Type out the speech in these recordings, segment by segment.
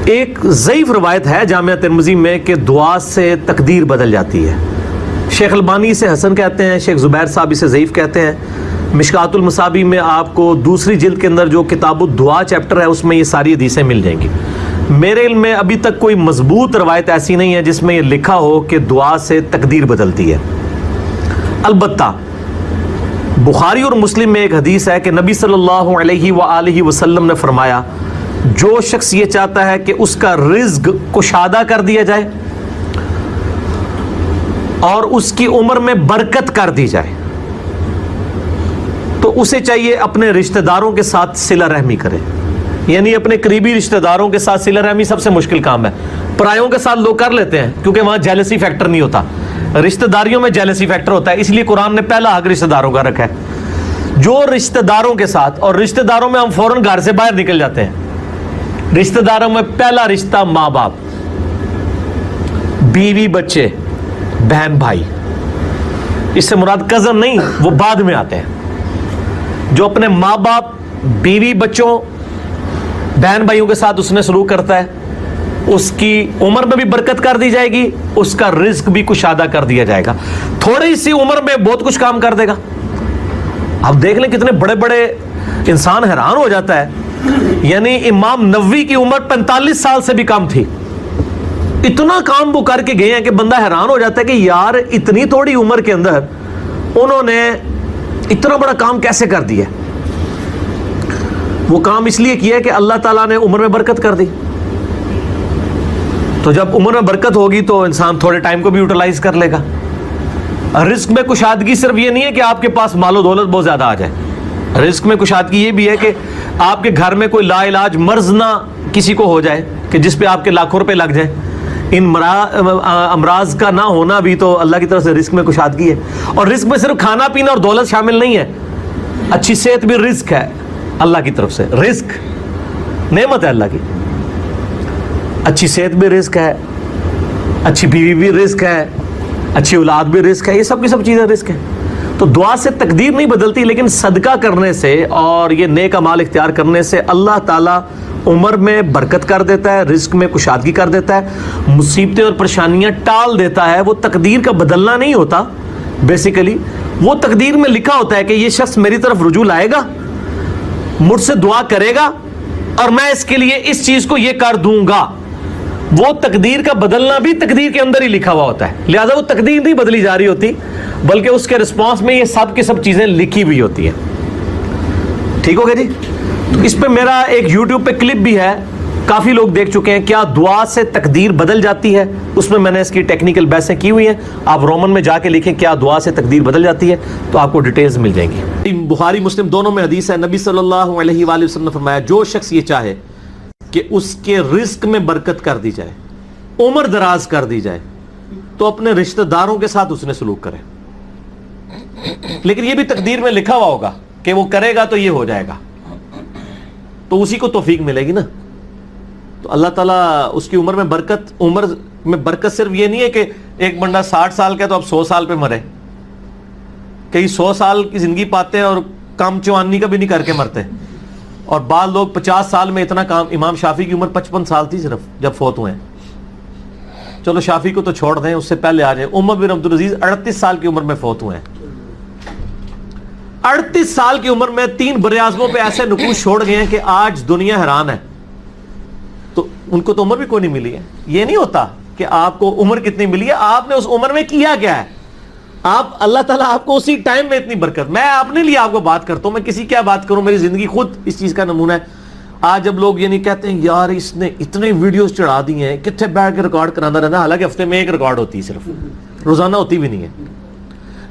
ایک ضعیف روایت ہے جامعہ ترمذی میں کہ دعا سے تقدیر بدل جاتی ہے. شیخ البانی اسے حسن کہتے ہیں, شیخ زبیر صاحب اسے ضعیف کہتے ہیں. مشکات المصابی میں آپ کو دوسری جلد کے اندر جو کتاب الدعا چیپٹر ہے اس میں یہ ساری حدیثیں مل جائیں گی. میرے علم میں ابھی تک کوئی مضبوط روایت ایسی نہیں ہے جس میں یہ لکھا ہو کہ دعا سے تقدیر بدلتی ہے. البتہ بخاری اور مسلم میں ایک حدیث ہے کہ نبی صلی اللہ علیہ وآلہ وسلم نے فرمایا, جو شخص یہ چاہتا ہے کہ اس کا رزق کشادہ کر دیا جائے اور اس کی عمر میں برکت کر دی جائے, تو اسے چاہیے اپنے رشتہ داروں کے ساتھ صلہ رحمی کرے. یعنی اپنے قریبی رشتہ داروں کے ساتھ صلہ رحمی سب سے مشکل کام ہے. پرایوں کے ساتھ لوگ کر لیتے ہیں کیونکہ وہاں جیلسی فیکٹر نہیں ہوتا, رشتہ داریوں میں جیلسی فیکٹر ہوتا ہے, اس لیے قرآن نے پہلا حق رشتہ داروں کا رکھا ہے. جو رشتہ داروں کے ساتھ, اور رشتہ داروں میں ہم فوراً گھر سے باہر نکل جاتے ہیں, رشتہ داروں میں پہلا رشتہ ماں باپ, بیوی بچے, بہن بھائی. اس سے مراد کزن نہیں, وہ بعد میں آتے ہیں. جو اپنے ماں باپ, بیوی بچوں, بہن بھائیوں کے ساتھ اس نے سلوک کرتا ہے, اس کی عمر میں بھی برکت کر دی جائے گی, اس کا رزق بھی کشادہ کر دیا جائے گا. تھوڑی سی عمر میں بہت کچھ کام کر دے گا. اب دیکھ لیں کتنے بڑے بڑے انسان, حیران ہو جاتا ہے. یعنی امام نووی کی عمر 45 سال سے بھی کم تھی, اتنا کام وہ کر کے گئے ہیں کہ بندہ حیران ہو جاتا ہے کہ یار اتنی تھوڑی عمر کے اندر انہوں نے اتنا بڑا کام کیسے کر دیا. وہ کام اس لیے کیا کہ اللہ تعالیٰ نے عمر میں برکت کر دی. تو جب عمر میں برکت ہوگی تو انسان تھوڑے ٹائم کو بھی یوٹیلائز کر لے گا. رزق میں کشادگی صرف یہ نہیں ہے کہ آپ کے پاس مال و دولت بہت زیادہ آ جائے. رزق میں کشادگی یہ بھی ہے کہ آپ کے گھر میں کوئی لا علاج مرض نہ کسی کو ہو جائے کہ جس پہ آپ کے لاکھوں روپے لگ جائیں. ان امراض کا نہ ہونا بھی تو اللہ کی طرف سے رزق میں کشادگی ہے. اور رزق میں صرف کھانا پینا اور دولت شامل نہیں ہے, اچھی صحت بھی رزق ہے اللہ کی طرف سے. رزق نعمت ہے اللہ کی. اچھی صحت بھی رزق ہے, اچھی بیوی بھی رزق ہے, اچھی اولاد بھی رزق ہے. یہ سب کی سب چیزیں رزق ہیں. تو دعا سے تقدیر نہیں بدلتی, لیکن صدقہ کرنے سے اور یہ نیک اعمال اختیار کرنے سے اللہ تعالیٰ عمر میں برکت کر دیتا ہے, رزق میں کشادگی کر دیتا ہے, مصیبتیں اور پریشانیاں ٹال دیتا ہے. وہ تقدیر کا بدلنا نہیں ہوتا, بیسیکلی وہ تقدیر میں لکھا ہوتا ہے کہ یہ شخص میری طرف رجوع لائے گا, مجھ سے دعا کرے گا, اور میں اس کے لیے اس چیز کو یہ کر دوں گا. وہ تقدیر کا بدلنا بھی تقدیر کے اندر ہی لکھا ہوا ہوتا ہے. لہذا وہ تقدیر نہیں بدلی جا رہی ہوتی, بلکہ اس کے رسپانس میں یہ سب کی سب چیزیں لکھی ہوئی ہوتی ہیں. ٹھیک ہو گیا جی. تو اس پہ میرا ایک یوٹیوب پہ کلپ بھی ہے, کافی لوگ دیکھ چکے ہیں, کیا دعا سے تقدیر بدل جاتی ہے. اس میں نے اس کی ٹیکنیکل بحثیں کی ہوئی ہیں. آپ رومن میں جا کے لکھیں کیا دعا سے تقدیر بدل جاتی ہے, تو آپ کو ڈیٹیلز مل جائیں گی. بخاری مسلم دونوں میں حدیث ہے, نبی صلی اللہ علیہ وآلہ وسلم نے فرمایا, جو شخص یہ چاہے کہ اس کے رزق میں برکت کر دی جائے, عمر دراز کر دی جائے, تو اپنے رشتہ داروں کے ساتھ اس نے سلوک کرے. لیکن یہ بھی تقدیر میں لکھا ہوا ہوگا کہ وہ کرے گا تو یہ ہو جائے گا, تو اسی کو توفیق ملے گی نا. تو اللہ تعالیٰ اس کی عمر میں برکت صرف یہ نہیں ہے کہ ایک بندہ 60 سال کا ہے تو اب 100 سال پہ مرے. کئی 100 سال کی زندگی پاتے ہیں اور کام چوانی کا بھی نہیں کر کے مرتے. اور بعض لوگ 50 سال میں اتنا کام, امام شافعی کی عمر 55 سال تھی صرف جب فوت ہوئے ہیں. چلو شافعی کو تو چھوڑ دیں, اس سے پہلے آ جائیں. عمر بن عبدالعزیز 38 سال کی عمر میں فوت ہوئے ہیں. 38 سال کی عمر میں 3 براعظموں پہ ایسے نقوش چھوڑ گئے ہیں کہ آج دنیا حیران ہے. تو ان کو تو عمر بھی کوئی نہیں ملی ہے. یہ نہیں ہوتا کہ آپ کو عمر کتنی ملی ہے, آپ نے اس عمر میں کیا کیا ہے. آپ اللہ تعالیٰ آپ کو اسی ٹائم میں اتنی برکت. میں اپنے لیے آپ کو بات کرتا ہوں, میں کسی کیا بات کروں, میری زندگی خود اس چیز کا نمونہ ہے. آج جب لوگ یہ نہیں کہتے ہیں یار اس نے اتنے ویڈیوز چڑھا دی ہیں, کتنے بیٹھ کے ریکارڈ کرانا رہنا, حالانکہ ہفتے میں ایک ریکارڈ ہوتی ہے, صرف روزانہ ہوتی بھی نہیں ہے.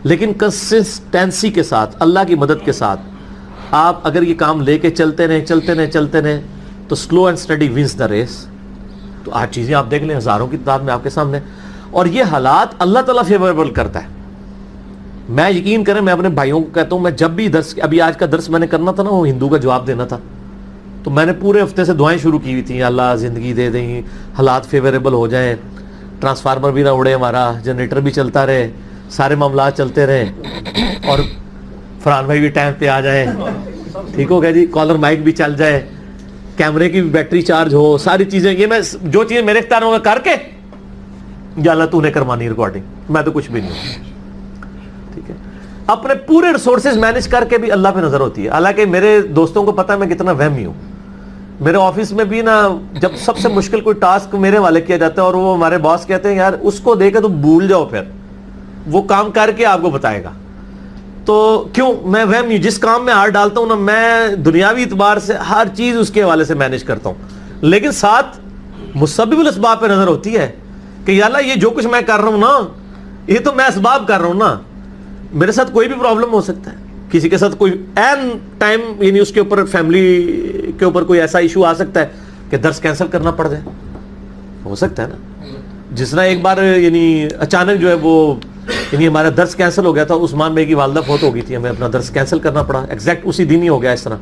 لیکن کنسسٹنسی کے ساتھ, اللہ کی مدد کے ساتھ آپ اگر یہ کام لے کے چلتے رہیں تو slow and steady wins the race. تو آج چیزیں آپ دیکھ لیں ہزاروں کی تعداد میں آپ کے سامنے, اور یہ حالات اللہ تعالیٰ فیوریبل کرتا ہے. میں یقین کریں, میں اپنے بھائیوں کو کہتا ہوں, میں جب بھی درس, ابھی آج کا درس میں نے کرنا تھا نا, وہ ہندو کا جواب دینا تھا, تو میں نے پورے ہفتے سے دعائیں شروع کی ہوئی تھیں, اللہ زندگی دے دیں, حالات فیوریبل ہو جائیں, ٹرانسفارمر بھی نہ اڑے ہمارا, جنریٹر بھی چلتا رہے, سارے معاملات چلتے رہیں, اور فرحان بھائی بھی ٹائم پہ آ جائیں, ٹھیک ہو گیا جی, کالر مائک بھی چل جائے, کیمرے کی بیٹری چارج ہو, ساری چیزیں, یہ میں جو چیزیں میرے اختیار میں کر کے, یا اللہ تو نے کروانی ریکارڈنگ, میں تو کچھ بھی نہیں ہوں. ٹھیک ہے, اپنے پورے ریسورسز مینج کر کے بھی اللہ پہ نظر ہوتی ہے. حالانکہ میرے دوستوں کو پتہ ہے میں کتنا وہمی ہوں. میرے آفس میں بھی نا, جب سب سے مشکل کوئی ٹاسک میرے والے کیا جاتا ہے اور وہ ہمارے باس کہتے ہیں یار اس کو دے کے تو بھول جاؤ, پھر وہ کام کر کے آپ کو بتائے گا. تو کیوں, میں وہمی ہوں. جس کام میں ہاتھ ڈالتا ہوں نا, میں دنیاوی اعتبار سے ہر چیز اس کے حوالے سے مینج کرتا ہوں, لیکن ساتھ مسبب الاسباب پہ نظر ہوتی ہے کہ یا اللہ یہ جو کچھ میں کر رہا ہوں نا, یہ تو میں اسباب کر رہا ہوں نا, میرے ساتھ کوئی بھی پرابلم ہو سکتا ہے, کسی کے ساتھ کوئی این ٹائم, یعنی اس کے اوپر فیملی کے اوپر کوئی ایسا ایشو آ سکتا ہے کہ درس کینسل کرنا پڑ جائے, ہو سکتا ہے نا. جس طرح ایک بار یعنی اچانک جو ہے وہ, یعنی ہمارا درس کینسل ہو گیا تھا, عثمان بھائی کی والدہ فوت ہو گئی تھی, ہمیں اپنا درس کینسل کرنا پڑا, ایگزیکٹ اسی دن ہی ہو گیا اس طرح.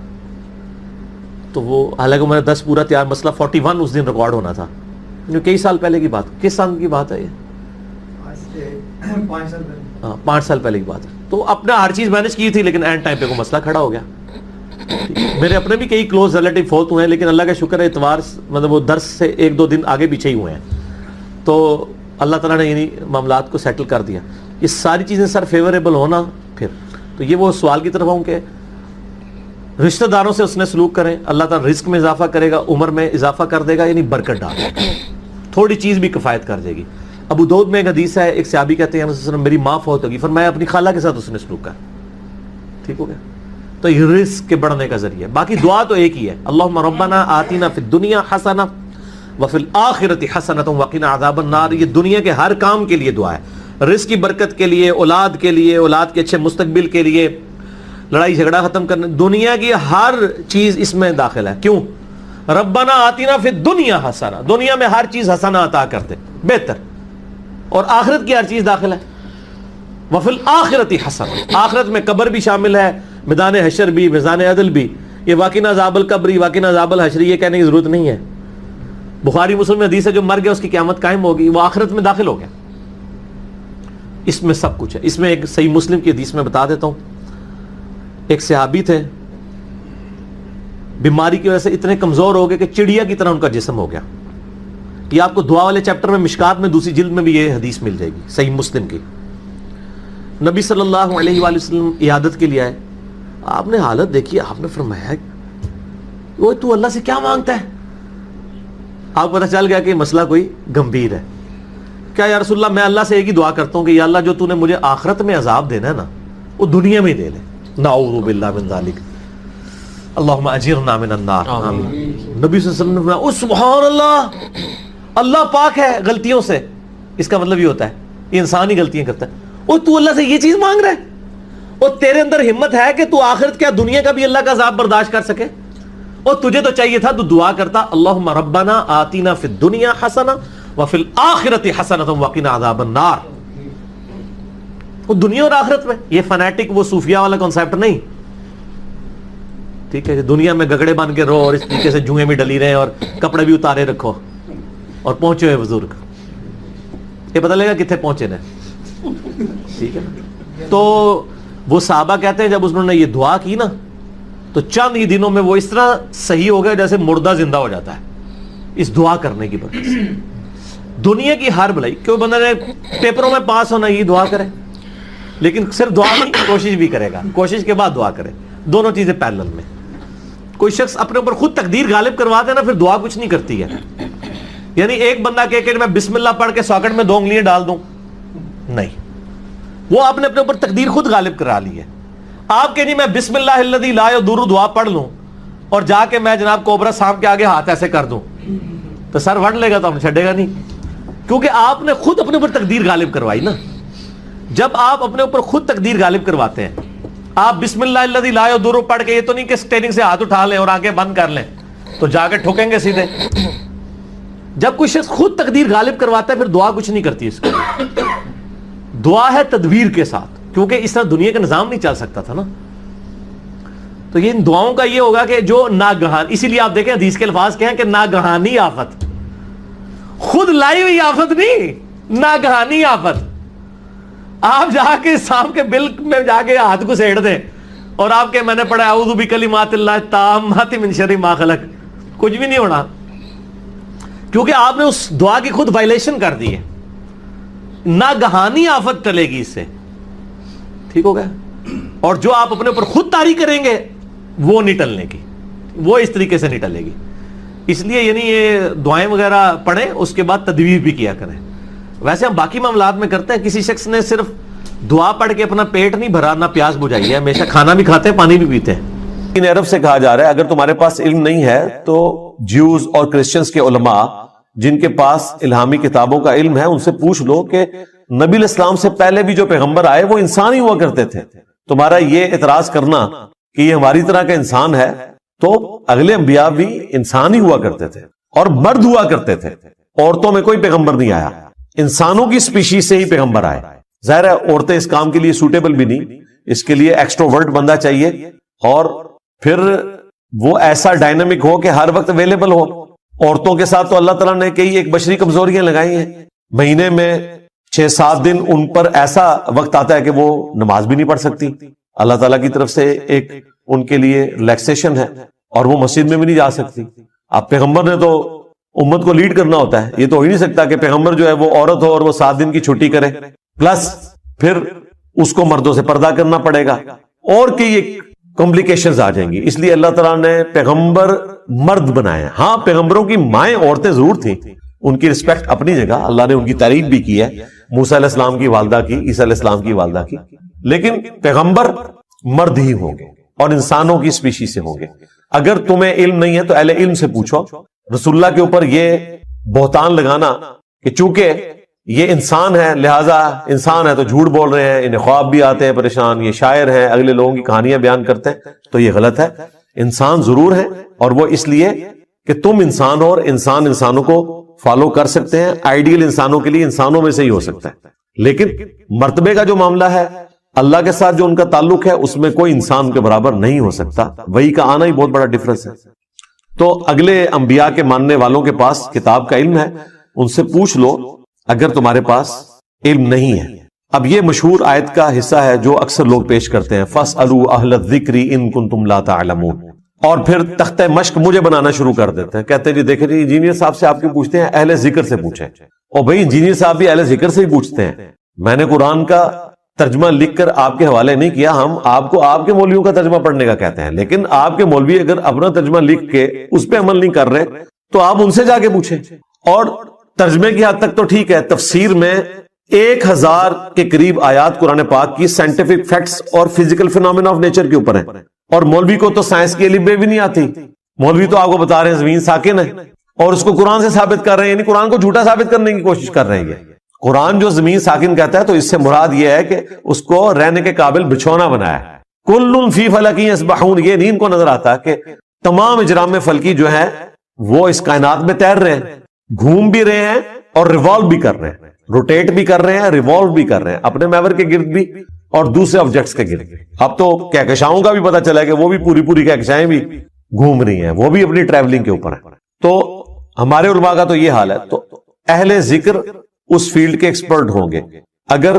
تو وہ حالانکہ میرا درس پورا تیار, مسئلہ 41 اس دن ریکارڈ ہونا تھا, جو کئی سال پہلے کی بات. کس سال کی بات ہے یہ؟ 5 سال پہلے کی بات ہے. تو اپنا ہر چیز مینج کی تھی, لیکن اینڈ ٹائم پہ کوئی مسئلہ کھڑا ہو گیا. میرے اپنے بھی کئی کلوز ریلیٹیو فوت ہوئے ہیں, لیکن اللہ کا شکر ہے اتوار مطلب وہ درس سے 1-2 دن آگے پیچھے ہی ہوئے ہیں, تو اللہ تعالیٰ نے یعنی معاملات کو سیٹل کر دیا. یہ ساری چیزیں سر فیوریبل ہونا, پھر تو یہ وہ سوال کی طرف ہوں کہ رشتہ داروں سے اس نے سلوک کریں, اللہ تعالیٰ رزق میں اضافہ کرے گا, عمر میں اضافہ کر دے گا, یعنی برکت ڈال دے گا, تھوڑی چیز بھی کفایت کر دے گی. ابو داؤد میں ایک حدیث ہے, ایک صحابی کہتے ہیں میری ماں فوت ہوگی, فرمایا اپنی خالہ کے ساتھ اس نے سلوک کر, ٹھیک ہو گیا. تو یہ رزق کے بڑھنے کا ذریعہ. باقی دعا تو ایک ہی ہے, اللہم ربنا آتینا فی الدنیا حسنہ وفی الآخرۃ حسنۃ وقنا عذاب النار. یہ دنیا کے ہر کام کے لیے دعا ہے, رزق کی برکت کے لیے, اولاد کے لیے, اولاد کے اچھے مستقبل کے لیے, لڑائی جھگڑا ختم کرنے, دنیا کی ہر چیز اس میں داخل ہے. کیوں؟ ربنا آتینا فی الدنیا حسنہ, دنیا میں ہر چیز حسنہ عطا کرتے, بہتر, اور آخرت کی ہر چیز داخل ہے. وفی الآخرۃ حسنہ, آخرت میں قبر بھی شامل ہے, میدان حشر بھی, میزان عدل بھی. یہ وقنا عذاب القبر, وقنا عذاب الحشر یہ کہنے کی ضرورت نہیں ہے. بخاری مسلم میں حدیث ہے جو مر گیا اس کی قیامت قائم ہوگی, وہ آخرت میں داخل ہو گیا. اس میں سب کچھ ہے. اس میں ایک صحیح مسلم کی حدیث میں بتا دیتا ہوں, ایک صحابی تھے, بیماری کی وجہ سے اتنے کمزور ہو گئے کہ چڑیا کی طرح ان کا جسم ہو گیا. یہ آپ کو دعا والے چیپٹر میں مشکات میں دوسری جلد میں بھی یہ حدیث مل جائے گی, صحیح مسلم کی. نبی صلی اللہ علیہ وآلہ وسلم عیادت کے لیے آئے, آپ نے حالت دیکھی, آپ نے فرمایا وہ تو اللہ سے کیا مانگتا ہے؟ آپ کو پتہ چل گیا کہ مسئلہ کوئی گمبھیر ہے. کیا یا رسول اللہ, میں اللہ سے ایک ہی دعا کرتا ہوں کہ یا اللہ جو تو نے مجھے آخرت میں عذاب دینا ہے نا, وہ دنیا میں ہی دے لے. نعوذ باللہ من ذالک, اللہم اجرنا من النار. آمین. نبی صلی اللہ علیہ وسلم نے فرمایا او سبحان اللہ, اللہ پاک ہے غلطیوں سے. اس کا مطلب یہ ہوتا ہے یہ انسان ہی غلطیاں کرتا ہے. او تو اللہ سے یہ چیز مانگ رہا ہے, اور تیرے اندر ہمت ہے کہ تو آخرت کیا دنیا کا بھی اللہ کا عذاب برداشت کر سکے؟ اور تجھے تو چاہیے تھا تو دعا کرتا اللہم ربنا آتینا فی الدنیا حسنہ وفی الآخرۃ حسنۃ وقنا عذاب النار. وہ دنیا اور آخرت میں, یہ فنیٹک وہ صوفیہ والا کنسیپٹ نہیں, ٹھیک ہے. دنیا میں گگڑے بن کے رہو اور اس طریقے سے جوئیں بھی ڈلی رہے اور کپڑے بھی اتارے رکھو اور پہنچے ہوئے بزرگ, یہ پتہ لگا کتنے پہنچے نا, ٹھیک ہے. تو وہ صحابہ کہتے ہیں جب انہوں نے یہ دعا کی نا تو چند ہی دنوں میں وہ اس طرح صحیح ہو گیا جیسے مردہ زندہ ہو جاتا ہے, اس دعا کرنے کی برکت سے. دنیا کی ہر بھلائی, کیوں بندہ نے پیپروں میں پاس ہونا یہ دعا کرے, لیکن صرف دعا نہیں, کوشش بھی کرے گا, کوشش کے بعد دعا کرے, دونوں چیزیں پیرلل میں. کوئی شخص اپنے اوپر خود تقدیر غالب کروا دے نا, پھر دعا کچھ نہیں کرتی ہے. یعنی ایک بندہ کہے کہ میں بسم اللہ پڑھ کے ساکٹ میں 2 انگلیاں ڈال دوں, نہیں, وہ آپ نے اپنے اوپر تقدیر خود غالب کرا لی ہے. آپ کہ نہیں میں بسم اللہ الذی لا یضر دعا پڑھ لوں اور جا کے میں جناب کوبرا سانپ کے آگے ہاتھ ایسے کر دوں تو سر وڑ لے گا, تو ہم چھڑے گا نہیں, کیونکہ آپ نے خود اپنے اوپر تقدیر غالب کروائی نا. جب آپ اپنے اوپر خود تقدیر غالب کرواتے ہیں, آپ بسم اللہ الذی لا یضر پڑھ کے, یہ تو نہیں کہ اسٹیئرنگ سے ہاتھ اٹھا لیں اور آنکھیں بند کر لیں تو جا کے ٹھوکیں گے سیدھے. جب کوئی شخص خود تقدیر غالب کرواتا ہے پھر دعا کچھ نہیں کرتی. اس کو دعا ہے تدبیر کے ساتھ, کیونکہ اس طرح دنیا کا نظام نہیں چل سکتا تھا نا. تو یہ ان دعاؤں کا یہ ہوگا کہ جو ناگہان, اسی لیے آپ دیکھیں حدیث کے الفاظ کیا ہیں کہ ناگہانی آفت, خود لائی ہوئی آفت نہیں, ناگہانی آفت. آپ جا کے سانپ کے بل میں جا کے ہاتھ کو سیڑ دیں اور آپ کے میں نے پڑھا اعوذ بکلمات اللہ التامات من شر ما خلق, کچھ بھی نہیں ہونا، کیونکہ آپ نے اس دعا کی خود وائلیشن کر دی ہے. ناگہانی آفت ٹلے گی اس سے، ٹھیک ہو گیا. اور جو آپ اپنے اوپر خود طاری کریں گے وہ نہیں ٹلنے کی، وہ اس طریقے سے نہیں ٹلے گی. اس لیے یعنی یہ دعائیں وغیرہ پڑھیں، اس کے بعد تدبیر بھی کیا کریں. ویسے ہم باقی معاملات میں کرتے ہیں، کسی شخص نے صرف دعا پڑھ کے اپنا پیٹ نہیں بھرا، نہ پیاس بجھائی ہے، ہمیشہ کھانا بھی کھاتے ہیں، پانی بھی پیتے ہیں. ان عرب سے کہا جا رہا ہے اگر تمہارے پاس علم نہیں ہے تو جیوز اور کرسچنز کے علماء جن کے پاس الہامی کتابوں کا علم ہے ان سے پوچھ لو کہ نبی علیہ السلام سے پہلے بھی جو پیغمبر آئے وہ انسان ہی ہوا کرتے تھے. تمہارا یہ اعتراض کرنا کہ یہ ہماری طرح کا انسان ہے، تو اگلے انبیاء بھی انسان ہی ہوا کرتے تھے اور مرد ہوا کرتے تھے. عورتوں میں کوئی پیغمبر نہیں آیا، انسانوں کی سپیشیز سے ہی پیغمبر آئے. ظاہر ہے عورتیں اس کام کے لیے سوٹیبل بھی نہیں، اس کے لیے ایکسٹروورٹ بندہ چاہیے اور پھر وہ ایسا ڈائنامک ہو کہ ہر وقت اویلیبل ہو. عورتوں کے ساتھ تو اللہ تعالیٰ نے کئی ایک بشری کمزوریاں لگائی ہیں. مہینے میں 6-7 دن ان پر ایسا وقت آتا ہے کہ وہ نماز بھی نہیں پڑھ سکتی. اللہ تعالیٰ کی طرف سے ایک ان کے لیے ریلیکسیشن ہے اور وہ مسجد میں بھی نہیں جا سکتی. اب پیغمبر نے تو امت کو لیڈ کرنا ہوتا ہے، یہ تو ہو ہی نہیں سکتا کہ پیغمبر جو ہے وہ عورت ہو اور وہ 7 دن کی چھٹی کرے، پلس پھر اس کو مردوں سے پردہ کرنا پڑے گا اور کئی ایک کمپلیکیشنز آ جائیں گی. اس لیے اللہ تعالیٰ نے پیغمبر مرد بنائے. ہاں پیغمبروں کی مائیں عورتیں ضرور تھیں، ان کی رسپیکٹ اپنی جگہ، اللہ نے ان کی تعریف بھی کی ہے، موسیٰ علیہ السلام کی والدہ کی، عیسیٰ علیہ السلام کی والدہ کی، لیکن پیغمبر مرد ہی ہوں گے اور انسانوں کی اسپیشی سے ہوں گے. اگر تمہیں علم نہیں ہے تو اہل علم سے پوچھو. رسول اللہ کے اوپر یہ بہتان لگانا کہ چونکہ یہ انسان ہے لہذا انسان ہے تو جھوٹ بول رہے ہیں، انہیں خواب بھی آتے ہیں پریشان، یہ شاعر ہیں، اگلے لوگوں کی کہانیاں بیان کرتے ہیں، تو یہ غلط ہے. انسان ضرور ہے اور وہ اس لیے کہ تم انسان ہو اور انسان انسانوں کو فالو کر سکتے ہیں. آئیڈیل انسانوں کے لیے انسانوں میں سے ہی ہو سکتا ہے، لیکن مرتبے کا جو معاملہ ہے اللہ کے ساتھ جو ان کا تعلق ہے اس میں کوئی انسان کے برابر نہیں ہو سکتا. وہی کا آنا ہی بہت بڑا ڈفرنس ہے. تو اگلے انبیاء کے ماننے والوں کے پاس کتاب کا علم ہے، ان سے پوچھ لو اگر تمہارے پاس علم نہیں ہے. اب یہ مشہور آیت کا حصہ ہے جو اکثر لوگ پیش کرتے ہیں، فَاسْأَلُوا أَهْلَ الذِّكْرِ إِن كُنتُمْ لَا تَعْلَمُونَ، اور پھر تختہ مشق مجھے بنانا شروع کر دیتے ہیں. کہتے ہیں جی دیکھیں جی انجینئر صاحب سے آپ کی پوچھتے ہیں، اہل ذکر سے پوچھیں. اور بھائی انجینئر صاحب بھی اہل ذکر سے ہی پوچھتے ہیں. میں نے قرآن کا ترجمہ لکھ کر آپ کے حوالے نہیں کیا، ہم آپ کو آپ کے مولویوں کا ترجمہ پڑھنے کا کہتے ہیں، لیکن آپ کے مولوی اگر اپنا ترجمہ لکھ کے اس پہ عمل نہیں کر رہے تو آپ ان سے جا کے پوچھیں. اور ترجمے کی حد تک تو ٹھیک ہے، تفسیر میں 1000 کے قریب آیات قرآن پاک کی سائنٹیفک فیکٹس اور فزیکل فینومینا آف نیچر کے اوپر ہیں، اور مولوی کو تو سائنس کی الف بے بھی نہیں آتی. مولوی تو آپ کو بتا رہے ہیں زمین ساکن ہے اور اس کو قرآن سے ثابت کر رہے ہیں، یعنی قرآن کو جھوٹا ثابت کرنے کی کوشش کر رہے ہیں. قرآن جو زمین ساکن کہتا ہے تو اس سے مراد یہ ہے کہ اس کو رہنے کے قابل بچھونا بنایا ہے. کل فی فلک یسبحون، یہ نہیں ان کو نظر آتا کہ تمام اجرام فلکی جو ہے وہ اس کائنات میں تیر رہے ہیں، گھوم بھی رہے ہیں اور ریوالو بھی کر رہے ہیں، روٹیٹ بھی کر رہے ہیں، ریوالو بھی کر رہے ہیں اپنے محور کے گرد بھی اور دوسرے آبجیکٹس کے گرد. اب تو کہکشاؤں کا بھی پتہ چلا کہ وہ بھی پوری کہکشائیں بھی گھوم رہی ہیں، وہ بھی اپنی ٹریولنگ کے اوپر ہیں. تو ہمارے علماء کا تو یہ حال ہے. تو اہل ذکر اس فیلڈ کے ایکسپرٹ ہوں گے. اگر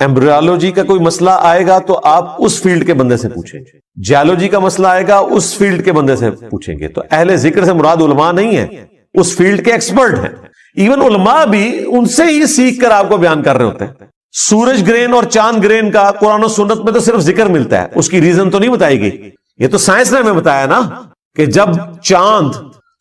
ایمبریولوجی کا کوئی مسئلہ آئے گا تو آپ اس فیلڈ کے بندے سے پوچھیں گے، جیولوجی کا مسئلہ آئے گا اس فیلڈ کے بندے سے پوچھیں گے. تو اہل ذکر سے مراد علماء نہیں ہے، اس فیلڈ کے ایکسپرٹ ہیں. ایون علماء بھی ان سے ہی سیکھ کر آپ کو بیان کر رہے ہوتے ہیں. سورج گرہن اور چاند گرہن کا قرآن و سنت میں تو صرف ذکر ملتا ہے، اس کی ریزن تو نہیں بتائی گئی. یہ تو سائنس نے ہمیں بتایا نا کہ جب چاند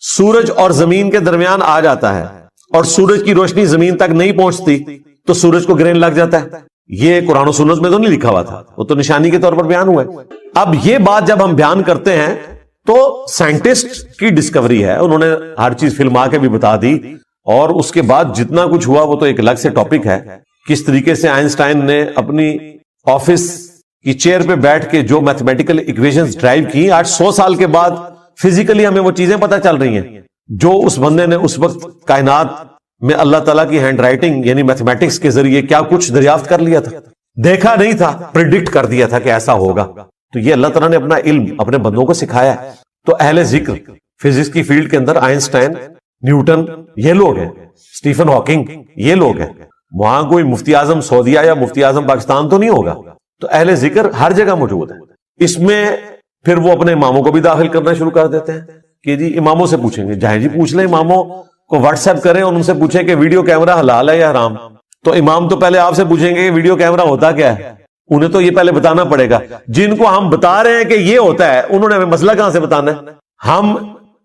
سورج اور زمین کے درمیان آ جاتا ہے اور سورج کی روشنی زمین تک نہیں پہنچتی تو سورج کو گرہن لگ جاتا ہے. یہ قرآن و سنت میں تو نہیں لکھا ہوا تھا، وہ تو نشانی کے طور پر بیان ہوا ہے. اب یہ بات جب ہم بیان کرتے ہیں تو سائنٹسٹ کی ڈسکوری ہے، انہوں نے ہر چیز فلما کے بھی بتا دی، اور اس کے بعد جتنا کچھ ہوا وہ تو ایک الگ سے ٹاپک ہے. کس طریقے سے آئنسٹائن نے اپنی آفس کی چیئر پہ بیٹھ کے جو میتھمیٹیکل ایکویشنز ڈرائیو کی، آج 100 سال کے بعد فزیکلی ہمیں وہ چیزیں پتہ چل رہی ہیں جو اس بندے نے اس وقت کائنات میں اللہ تعالیٰ کی ہینڈ رائٹنگ یعنی میتھمیٹکس کے ذریعے کیا کچھ دریافت کر لیا تھا، دیکھا نہیں تھا، پریڈکٹ کر دیا تھا کہ ایسا ہوگا. تو یہ اللہ تعالیٰ نے اپنا علم اپنے بندوں کو سکھایا ہے. تو اہل ذکر فزکس کی فیلڈ کے اندر آئنسٹائن، نیوٹن، یہ لوگ ہیں، اسٹیفن ہاکنگ، یہ لوگ ہیں. وہاں کوئی مفتی اعظم سعودیہ یا مفتی اعظم پاکستان تو نہیں ہوگا. تو اہل ذکر ہر جگہ موجود ہے. اس میں پھر وہ اپنے اماموں کو بھی داخل کرنا شروع کر دیتے ہیں. کہ جی اماموں سے پوچھیں گے. جائیں جی پوچھ لیں, اماموں کو واٹس ایپ کریں اور ان سے پوچھیں کہ ویڈیو کیمرہ حلال ہے یا حرام. تو امام تو پہلے آپ سے پوچھیں گے کہ ویڈیو کیمرہ ہوتا کیا ہے, انہیں تو یہ پہلے بتانا پڑے گا. جن کو ہم بتا رہے ہیں کہ یہ ہوتا ہے, انہوں نے ہمیں مسئلہ کہاں سے بتانا ہے؟ ہم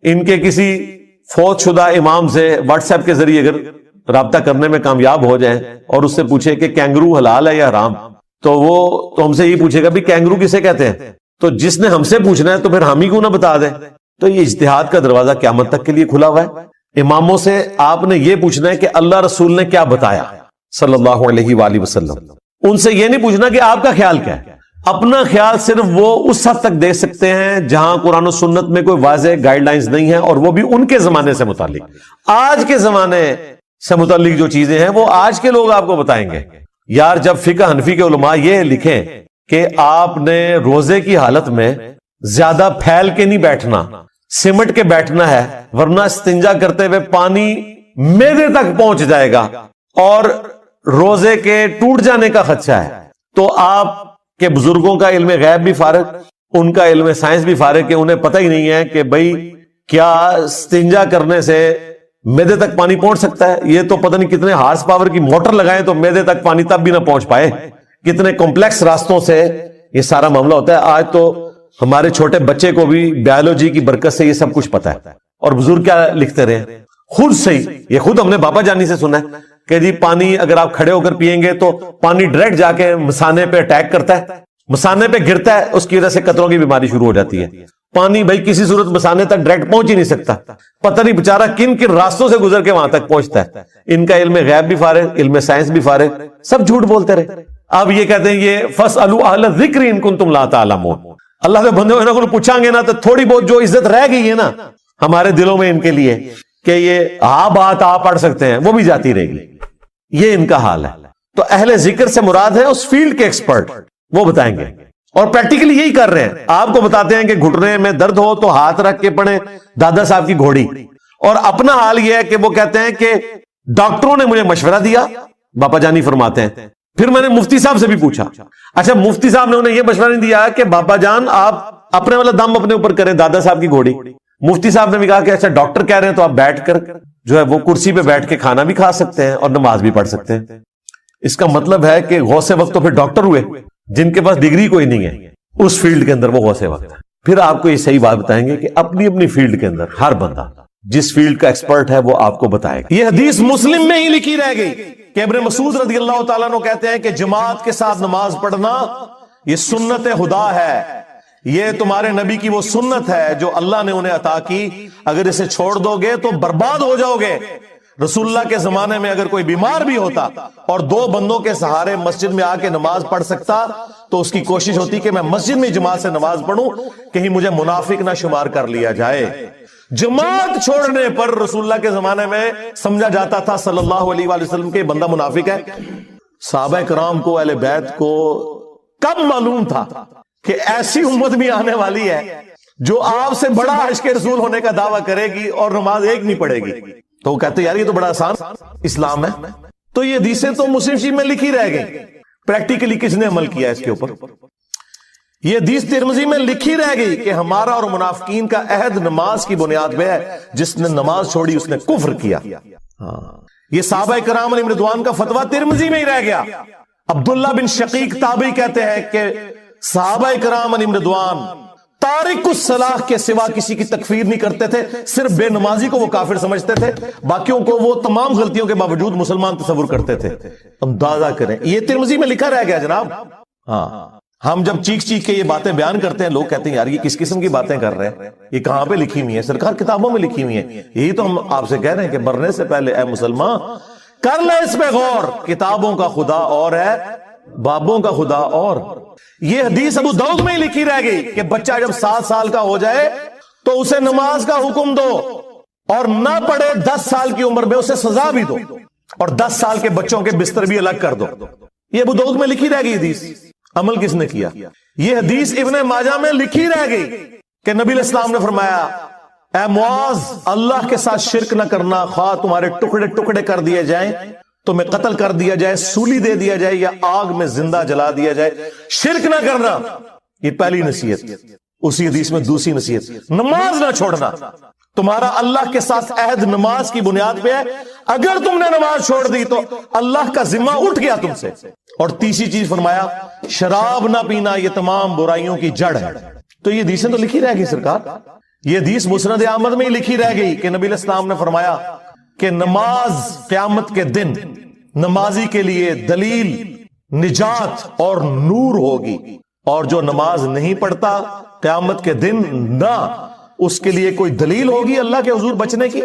ان کے کسی فوت شدہ امام سے واٹس ایپ کے ذریعے اگر رابطہ کرنے میں کامیاب ہو جائیں اور اس سے پوچھے کہ کینگرو حلال ہے یا حرام, تو وہ تو ہم سے یہ پوچھے گا بھی کینگرو کسے کہتے ہیں. تو جس نے ہم سے پوچھنا ہے تو پھر ہم ہی کو نہ بتا دیں. تو یہ اجتہاد کا دروازہ قیامت تک کے لیے کھلا ہوا ہے. اماموں سے آپ نے یہ پوچھنا ہے کہ اللہ رسول نے کیا بتایا صلی اللہ علیہ وآلہ وسلم. ان سے یہ نہیں پوچھنا کہ آپ کا خیال کیا ہے. اپنا خیال صرف وہ اس حد تک دے سکتے ہیں جہاں قرآن و سنت میں کوئی واضح گائیڈ لائنز نہیں ہے, اور وہ بھی ان کے زمانے سے متعلق. آج کے زمانے سے متعلق جو چیزیں ہیں وہ آج کے لوگ آپ کو بتائیں گے. یار جب فقہ حنفی کے علماء یہ لکھیں کہ آپ نے روزے کی حالت میں زیادہ پھیل کے نہیں بیٹھنا, سمٹ کے بیٹھنا ہے, ورنہ استنجا کرتے ہوئے پانی معدے تک پہنچ جائے گا اور روزے کے ٹوٹ جانے کا خدشہ ہے, تو آپ کے بزرگوں کا علم غیب بھی فارغ, ان کا علم سائنس بھی فارغ, کہ انہیں پتہ ہی نہیں ہے کہ بھئی کیا استنجا کرنے سے معدے تک پانی پہنچ سکتا ہے. یہ تو پتہ نہیں کتنے ہارس پاور کی موٹر لگائیں تو معدے تک پانی تب بھی نہ پہنچ پائے, کتنے کمپلیکس راستوں سے یہ سارا معاملہ ہوتا ہے. آج تو ہمارے چھوٹے بچے کو بھی بایولوجی کی برکت سے یہ سب کچھ پتا ہے. اور بزرگ کیا لکھتے رہے خود سے ہی, یہ خود ہم نے بابا جانی سے سنا ہے کہ جی پانی اگر آپ کھڑے ہو کر پیئیں گے تو پانی ڈائریکٹ جا کے مثانے پہ اٹیک کرتا ہے, مثانے پہ گرتا ہے, اس کی وجہ سے قطروں کی بیماری شروع ہو جاتی ہے. پانی بھائی کسی صورت مثانے تک ڈائریکٹ پہنچ ہی نہیں سکتا, پتہ نہیں بیچارہ کن کن راستوں سے گزر کے وہاں تک پہنچتا ہے. ان کا علم غیب بھی فارغ, علم سائنس بھی فارغ, سب جھوٹ بولتے رہے. اب یہ کہتے ہیں یہ فَاسْأَلُوا أَهْلَ الذِّكْرِ إِن كُنتُمْ لَا تَعْلَمُونَ. اللہ کے بندے انہوں کو پوچھیں گے نا تو تھوڑی بہت جو عزت رہ گئی ہے نا ہمارے دلوں میں ان کے لیے کہ یہ بات آپ پڑھ سکتے ہیں, وہ بھی جاتی رہے گی. یہ ان کا حال ہے. تو اہل ذکر سے مراد ہے اس فیلڈ کے ایکسپرٹ, وہ بتائیں گے. اور پریکٹیکلی یہی کر رہے ہیں, آپ کو بتاتے ہیں کہ گھٹنے میں درد ہو تو ہاتھ رکھ کے پڑھیں دادا صاحب کی گھوڑی. اور اپنا حال یہ ہے کہ وہ کہتے ہیں کہ ڈاکٹروں نے مجھے مشورہ دیا, باپا جانی فرماتے ہیں, پھر میں نے مفتی صاحب سے بھی پوچھا. اچھا مفتی صاحب نے انہیں یہ مشورہ نہیں دیا کہ باپا جان آپ اپنے والا دم اپنے اوپر کریں دادا صاحب کی گھوڑی. مفتی صاحب نے بھی کہا کہ اچھا ڈاکٹر کہہ رہے ہیں تو آپ بیٹھ کر جو ہے وہ کرسی پہ بیٹھ کے کھانا بھی کھا سکتے ہیں اور نماز بھی پڑھ سکتے ہیں. اس کا مطلب ہے کہ غوث وقت تو پھر ڈاکٹر ہوئے جن کے پاس ڈگری کوئی نہیں ہے اس فیلڈ کے اندر, وہ غوث وقت ہے. پھر آپ کو یہ صحیح بات بتائیں گے کہ اپنی اپنی فیلڈ کے اندر ہر بندہ جس فیلڈ کا ایکسپرٹ ہے وہ آپ کو بتائے گا. یہ حدیث مسلم میں ہی لکھی رہ گئی کہ ابن مسعود رضی اللہ تعالیٰ عنہ کہتے ہیں کہ جماعت کے ساتھ نماز پڑھنا یہ سنت خدا ہے, یہ تمہارے نبی کی وہ سنت ہے جو اللہ نے انہیں عطا کی, اگر اسے چھوڑ دو گے تو برباد ہو جاؤ گے. رسول اللہ کے زمانے میں اگر کوئی بیمار بھی ہوتا اور دو بندوں کے سہارے مسجد میں آ کے نماز پڑھ سکتا تو اس کی کوشش ہوتی کہ میں مسجد میں جماعت سے نماز پڑھوں, کہیں مجھے منافق نہ شمار کر لیا جائے. جماعت چھوڑنے پر رسول اللہ کے زمانے میں سمجھا جاتا تھا صلی اللہ علیہ وآلہ وسلم کے بندہ منافق ہے. صحابہ کرام کو اہل بیت کو کب معلوم تھا کہ ایسی امت بھی آنے والی ہے جو آپ سے بڑا عشق رسول ہونے کا دعویٰ کرے گی اور نماز ایک نہیں پڑھے گی. تو وہ کہتے یار یہ تو بڑا آسان اسلام ہے. تو یہ حدیثیں تو مسلم شریف میں لکھی رہ گئی, پریکٹیکلی کس نے عمل کیا اس کے اوپر؟ یہ حدیث ترمذی میں لکھی رہ گئی کہ ہمارا اور منافقین کا عہد نماز کی بنیاد پہ ہے, جس نے نماز چھوڑی اس نے کفر کیا. یہ صحابہ کرام علیہم رضوان کا فتویٰ ترمذی میں ہی رہ گیا. عبداللہ بن شقیق تابعی کہتے ہیں کہ صحابہ کرام علیہم رضوان تارک الصلاح کے سوا کسی کی تکفیر نہیں کرتے تھے, صرف بے نمازی کو وہ کافر سمجھتے تھے, باقیوں کو وہ تمام غلطیوں کے باوجود مسلمان تصور کرتے تھے. اندازہ کریں, یہ ترمذی میں لکھا رہ گیا جناب. ہم جب چیخ چیخ کے یہ باتیں بیان کرتے ہیں لوگ کہتے ہیں یار یہ کس قسم کی باتیں کر رہے ہیں, یہ کہاں پہ لکھی ہوئی ہیں؟ سرکار کتابوں میں لکھی ہوئی ہیں. یہی تو ہم آپ سے کہہ رہے ہیں کہ مرنے سے پہلے اے مسلمان کر لے اس پہ غور, کتابوں کا خدا اور ہے بابوں کا خدا اور. یہ حدیث ابو داؤد میں ہی لکھی رہ گئی کہ بچہ جب 7 سال کا ہو جائے تو اسے نماز کا حکم دو اور نہ پڑھے 10 سال کی عمر میں اسے سزا بھی دو, اور 10 سال کے بچوں کے بستر بھی الگ کر دو. یہ ابو داؤد میں لکھی رہ گئی حدیث. عمل کس نے کیا؟ یہ حدیث ابن ماجہ میں لکھی رہ گئی کہ نبی علیہ السلام نے فرمایا اے معاذ اللہ کے ساتھ شرک نہ کرنا, خواہ تمہارے ٹکڑے ٹکڑے کر دیے جائیں, تمہیں قتل کر دیا جائے, سولی دے دیا جائے یا آگ میں زندہ جلا دیا جائے, شرک نہ کرنا. یہ پہلی نصیحت. اسی حدیث میں دوسری نصیحت نماز نہ چھوڑنا. تمہارا اللہ کے ساتھ عہد نماز کی بنیاد پہ ہے. اگر تم نے نماز چھوڑ دی تو اللہ کا ذمہ اٹھ گیا تم سے. اور تیسری چیز فرمایا شراب نہ پینا یہ تمام برائیوں کی جڑ ہے. تو یہ حدیثیں تو لکھی رہ گئی سرکار. یہ حدیث مسند احمد میں ہی لکھی رہ گئی کہ نبی علیہ السلام نے فرمایا کہ نماز قیامت کے دن نمازی کے لیے دلیل، نجات اور نور ہوگی، اور جو نماز نہیں پڑھتا قیامت کے دن نہ اس کے لیے کوئی دلیل ہوگی اللہ کے حضور بچنے کی،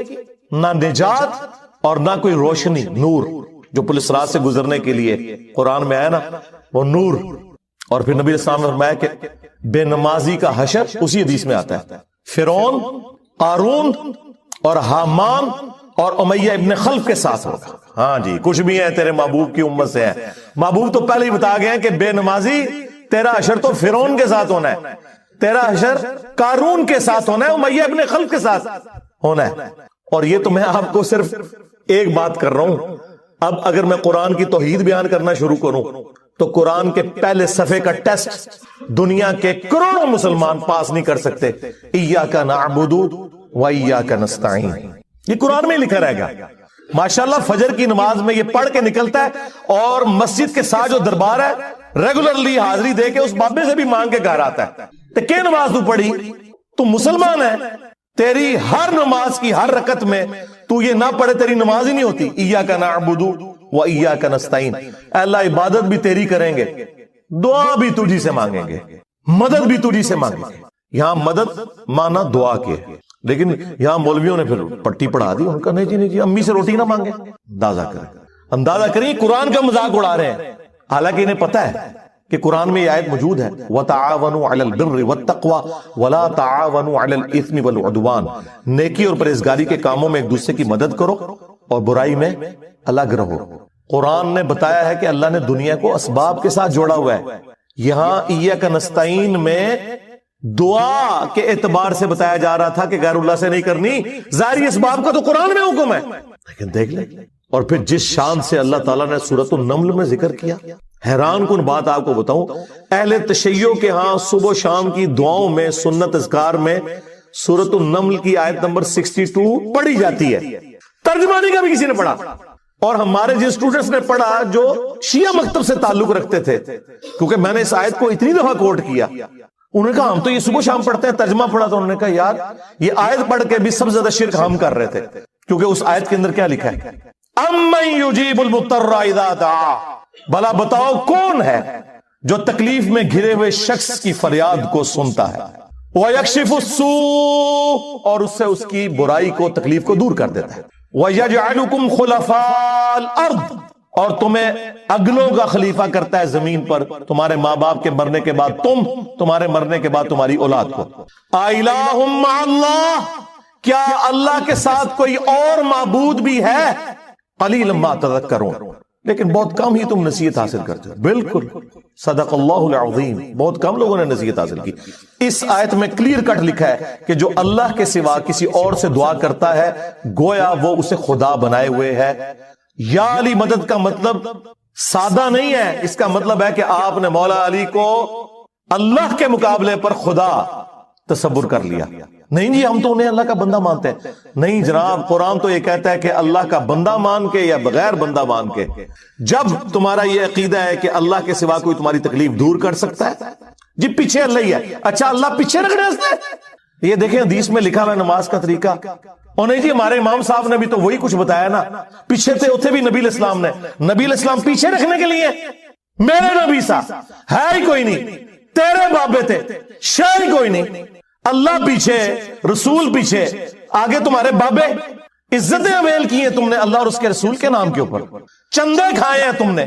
نہ نجات اور نہ کوئی روشنی، نور جو پولیس رات سے گزرنے کے لیے قرآن میں آیا نا وہ نور. اور پھر نبی السلام نے فرمایا کہ بے نمازی کا حشر اسی حدیث میں آتا ہے. فرعون، قارون اور حامان اور امیہ ابن خلف کے ساتھ ہوگا. ہاں جی کچھ بھی ہے تیرے محبوب کی امت سے ہے. محبوب تو پہلے ہی بتا گئے ہیں کہ بے نمازی تیرا حشر تو فرعون کے ساتھ ہونا ہے، تیرا حشر قارون کے ساتھ ہونا ہے، امیہ ابن خلف کے ساتھ ہونا ہے. اور یہ تو میں آپ کو صرف ایک بات کر رہا ہوں. اب اگر میں قرآن کی توحید بیان کرنا شروع کروں تو قرآن کے پہلے صفحے کا ٹیسٹ دنیا کے کروڑوں مسلمان پاس نہیں کر سکتے. ایاک نعبد و ایاک نستعین یہ قرآن میں لکھا رہے گا. ماشاءاللہ فجر کی نماز میں یہ پڑھ کے نکلتا ہے اور مسجد کے ساتھ جو دربار ہے ریگولرلی حاضری دے کے اس بابے سے بھی مانگ کے گھر آتا ہے. تو کیا نماز تو پڑھی؟ تو مسلمان ہے، تیری ہر نماز کی ہر رکعت میں تو یہ نہ پڑھے تیری نماز ہی نہیں ہوتی. ایاک نعبد و ایاک نستعین، اے اللہ عبادت بھی تیری کریں گے، دعا بھی تجھی سے مانگیں گے، مدد بھی تجھی سے مانگیں گے. یہاں مدد مانا دعا کے، لیکن یہاں مولویوں نے پھر پٹی پڑھا دی. ان کا نہیں جی نہیں جی امی سے روٹی نہ مانگے. اندازہ کریں قرآن کا مذاق اڑا رہے ہیں، حالانکہ انہیں پتہ ہے کہ قرآن میں یہ آیت موجود ہے وَتَعَاوَنُوا عَلَى الْبِرِّ وَالتَّقْوَى وَلَا تَعَاوَنُوا عَلَى الْإِثْمِ وَالْعُدْوَانِ. نیکی اور پرہیزگاری کے کاموں میں ایک دوسرے کی مدد کرو اور برائی میں الگ رہو. قرآن نے بتایا ہے کہ اللہ نے دنیا کو اسباب کے ساتھ جوڑا ہوا ہے. یہاں ایاک نستعین میں دعا کے اعتبار سے بتایا جا رہا تھا کہ غیر اللہ سے نہیں کرنی. ظاہری اسباب کا تو قرآن میں حکم ہے، لیکن دیکھ لیں. اور پھر جس شان سے اللہ تعالیٰ نے سورۃ النمل میں ذکر کیا، حیران کن بات آپ کو بتاؤں، اہل تشیع کے ہاں صبح و شام کی دعاؤں میں سنت اذکار میں سورۃ النمل کی آیت نمبر 62 پڑھی جاتی ہے. ترجمہ نہیں کبھی کسی نے پڑھا. اور ہمارے جن اسٹوڈنٹس نے پڑھا جو شیعہ مکتب سے تعلق رکھتے تھے، کیونکہ میں نے اس آیت کو اتنی دفعہ کوٹ کیا، انہوں نے کہا ہم تو یہ صبح شام پڑھتے ہیں، ترجمہ پڑھا تو انہوں نے کہا یار یہ آیت پڑھ کے بھی سب سے زیادہ شرک ہم کر رہے تھے. کیونکہ اس آیت کے اندر کیا لکھا ہے؟ امن یجیب المضطر اذا دعا، بھلا بتاؤ کون ہے جو تکلیف میں گھرے ہوئے شخص کی فریاد کو سنتا ہے، وَيَكْشِفُ السُّوءَ، اور اس سے اس کی برائی کو تکلیف کو دور کر دیتا ہے، وَيَجْعَلُكُمْ خُلَفَاءَ الْأَرْضِ، اور تمہیں اگلوں کا خلیفہ کرتا ہے زمین پر، تمہارے ماں باپ کے مرنے کے بعد تم، تمہارے مرنے کے بعد تمہاری اولاد کو. أَإِلَٰهٌ مَّعَ اللَّهِ، کیا اللہ کے ساتھ کوئی اور معبود بھی ہے؟ قلیلا ما تذکرون، لیکن بہت کم ہی تم نصیحت حاصل کرتے ہو. بالکل صدق اللہ العظیم، بہت کم لوگوں نے نصیحت حاصل کی. اس آیت میں کلیئر کٹ لکھا ہے کہ جو اللہ کے سوا کسی اور سے دعا کرتا ہے گویا وہ اسے خدا بنائے ہوئے ہے. یا علی مدد کا مطلب سادہ نہیں ہے، اس کا مطلب ہے کہ آپ نے مولا علی کو اللہ کے مقابلے پر خدا تصور کر لیا. نہیں جی ہم تو انہیں اللہ کا بندہ مانتے ہیں. نہیں جناب، قرآن تو یہ کہتا ہے کہ اللہ کا بندہ مان کے یا بغیر بندہ مان کے. جب تمہارا یہ عقیدہ ہے کہ اللہ کے سوا کوئی تمہاری تکلیف دور کر سکتا ہے، جی پیچھے اللہ ہی ہے. اچھا اللہ پیچھے رکھنا اس نے؟ یہ دیکھیں حدیث میں لکھا ہوا نماز کا طریقہ. اور نہیں جی ہمارے امام صاحب نے بھی تو وہی کچھ بتایا نا، پیچھے تھے اتنے بھی نبی علیہ السلام نے. نبی علیہ السلام پیچھے رکھنے کے لیے، میرے نبی صاحب ہے ہی کوئی نہیں، تیرے بابے تھے شے ہی کوئی نہیں. اللہ پیچھے، رسول پیچھے، آگے تمہارے بابے. عزتیں اویل کی ہیں تم نے اللہ اور اس کے رسول کے نام کے اوپر، چندے کھائے ہیں تم نے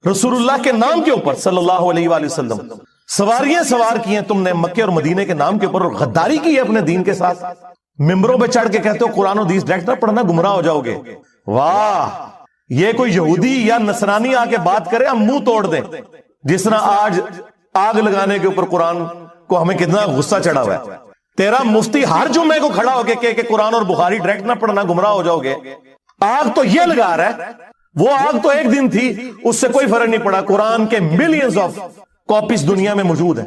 رسول اللہ کے نام کے اوپر صلی اللہ علیہ وآلہ وسلم. سواریاں سوار کی ہیں تم نے مکے اور مدینے کے نام کے اوپر، اور غداری کی ہے اپنے دین کے ساتھ. ممبروں پہ چڑھ کے کہتے ہو قرآن و حدیث ڈائریکٹ نہ پڑھنا گمراہ ہو جاؤ گے. واہ، یہ کوئی یہودی یا نصرانی آ کے بات کرے ہم منہ توڑ دیں. جس طرح آج آگ لگانے کے اوپر قرآن کو ہمیں کتنا غصہ چڑھا ہوا ہے. تیرا مفتی ہر جمعے کو کھڑا ہو کے کہ قرآن اور بخاری ڈائریکٹ نہ پڑھنا گمراہ ہو جاؤ گے. آگ تو یہ لگا رہا ہے، وہ آگ تو ایک دن تھی، اس سے کوئی فرق نہیں پڑا. قرآن کے ملینز آف کاپیز دنیا میں موجود ہیں،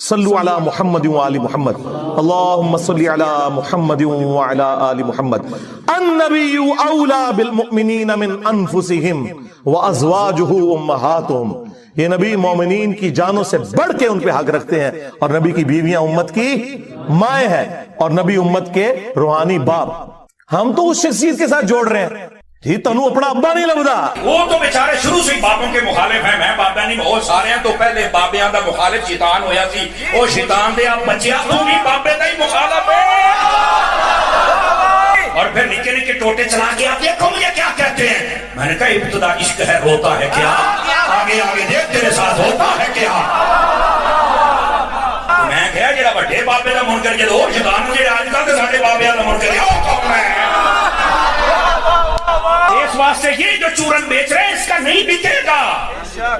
صلو علی محمد وآل محمد اللہم صلی علی محمد وعلی آل محمد النبی اولا بالمؤمنین من انفسہم وازواجہ امہاتہم. یہ نبی مومنین کی جانوں سے بڑھ کے ان پہ حق رکھتے ہیں، اور نبی کی بیویاں امت کی مائیں ہیں، اور نبی امت کے روحانی باپ. ہم تو اس شخصیت کے ساتھ جوڑ رہے ہیں جی تنو اپنا ابا نہیں لبدا. وہ تو بیچارے شروع سے بابوں کے مخالف ہیں. میں بابا نہیں بہت سارے ہیں، تو پہلے بابیاں دا مخالف شیطان ہویا سی. وہ شیطان دے اب بچیا تو بھی بابے دا ہی مخالف ہے، اور پھر نکے نکے ٹوٹے چلا کے آپ دیکھو مجھے کیا کہتے ہیں. میں نے کہا ابتدا عشق ہے روتا ہے کیا، آگے آگے دیکھ تیرے ساتھ ہوتا ہے کیا. میں کہا جڑا بڑے بابے دا منکر جے وہ شیطان جڑے اج کل تے ساڈے بابیاں دا منکر ہے وہ کون ہے. اس واسطے یہ جو چورن بیچ رہے ہیں اس کا نہیں بکے گا.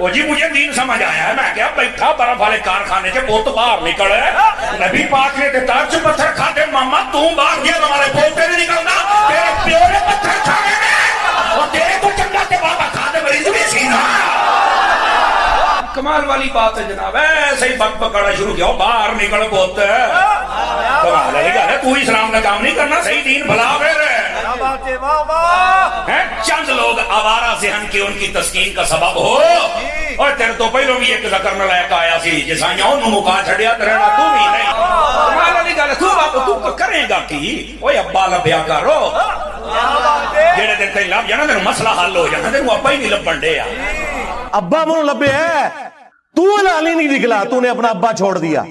وہ جی مجھے دین سمجھ آیا ہے. میں کیا بیٹھا برف والے کارخانے کے بت باہر نکل نبی پاک نے تاج پتھر کھاتے ماما تو باہر گیا ہمارے بولتے نہیں نکلنا تیرے پیو نے پتھر کھانے میں اور تیرے کو چنگا کے بابا کھانے مریض بھی سینا. کمال والی بات ہے جناب. ایسے ہی بک پکڑنا شروع کیا باہر نکل بوت کمال ہے. تو اسلام کا کام نہیں کرنا صحیح دین بھلا پھر چند لوگ آوارہ ذہن کے ان کی تسکین کا سبب ہو. اور تیرے تو پہلو بھی ایک ذکر نہ لائق آیا سی جسائیاں انہوں مکا چھڑیا ترہنا تو بھی نہیں. کمال والی گل تو بات تو کریں گا کی اوے ابا لبیا کرو جڑے دن تے لب جانا تینوں مسئلہ حل ہو جانا. تینوں ابا ہی نہیں لبن دے. ابا منہ لبے ہے تو لالی نہیں نکلا، تو نے اپنا ابا چھوڑ دیا.